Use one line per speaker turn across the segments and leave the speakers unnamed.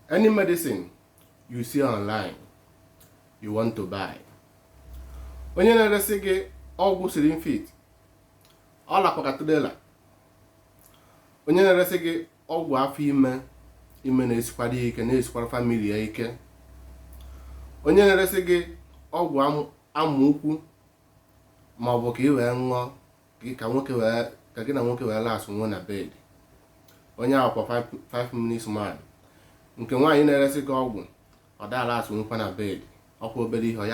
Any medicine you see online you want to buy. Onye na-eresi gị ọgwụ Slim Fit, ọ lakpakatụdela. Onye na-eresi gị ọgwụ afọ ime na-esikwara ike, na-esikwara famili ya ike. Onye na-eresi gị ọgwụ amụkwu ma ọ bụ ka ị wee ṅụọ ka gị na nwoke wee lasụ nwụọ na bed. Onye akwụkwọ 5 minutes man. Nke nwaanyị na-eresi gị ọgwụ ọ dala asụ nwụkwa na bed. Ọkwa obere ihe ọ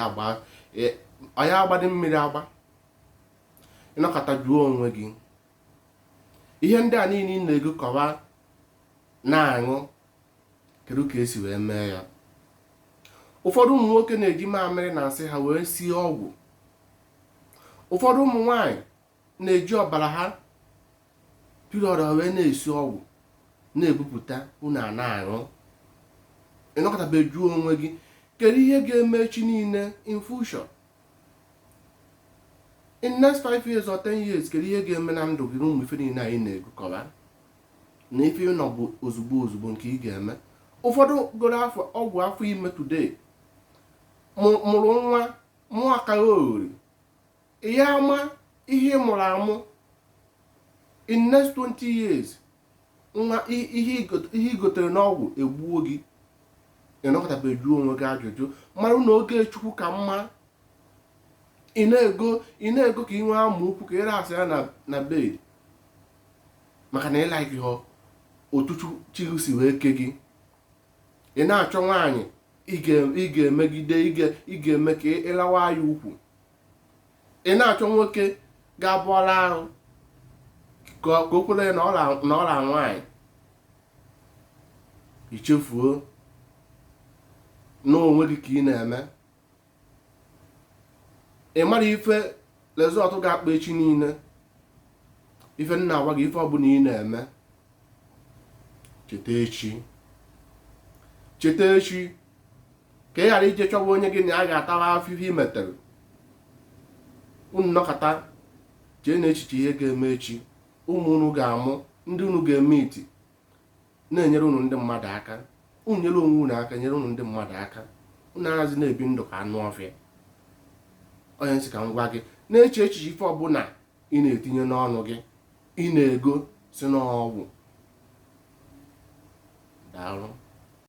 ya agbadị mmiri agba. Ịnọkọta jụọ onwe gị ihe ndị a niile ị na-ego kọwa na-aṅụ kedu ka esi wee mee ya. Ụfọdụ ụmụ nwoke na-eji mamịrị na nsị ha wee sie ọgwụ. Ụfọdụ ụmụ nwaanyị na-eji ọbara ha period wee na-esi ọgwụ na-ebupụta unu a na-aṅụ. Ịnọkọtabe jụọ onwe gị kedu ihe ga-eme echi niile in future, in next 5 years or 10 years, kedu ihe ga-eme na ndụ gị na ụmụ ife niile anyị na-ego kọba na ife nọ bụ ozugbo nke ị ga-eme. Ụfọdụ goro ọgwụ afọ ime today mụrụ nwa mụọ akaghị oghori ihe ama ihe mụrụ amụ in next 20 years nwa ihe igotere n'ọgwụ egbuo gị. Ịnọkọtabe jụọ onwe gị ajụjụ mara na oge Chukwu ka mma. Ị na-ego ka ị nwee amaokwu ka ị rasị ya na bed maka na ịlaiki ha otu Chi si wee ke gị. Ị na-achọ nwaanyị ị ga-emegide ị ga-eme ka ịlawa ya ukwu. Ị na-achọ nwoke ga-abụọla arụ ka o kwere na ọla nwaanyị. Ichefuo n'onwe gị ka ị na-eme. Ị mara ife rezọtụ ga-akpa echi niile. Ife nna agwa gị ife ọbụla ị na-eme cheta echi ka ị ghara ije chọwa onye gị na ya ga-atawa afịfị imetere. Unu nọkọta chee na echiche ihe ga-eme echi. Ụmụ unu ga-amụ, ndị unu ga-eme iti na-enyere unu ndị mmadụ aka. Unu nyere onwe unu aka, nyere unu ndị mmadụ aka. Unu anaghịzi na-ebi ndụ ka anụ ọfịa. Onye nsị ka m gwa gị na-eche echiche ife ọbụla ị na-etinye n'ọnụ gị ị na-ego si n'ọgwụ. Daalụ.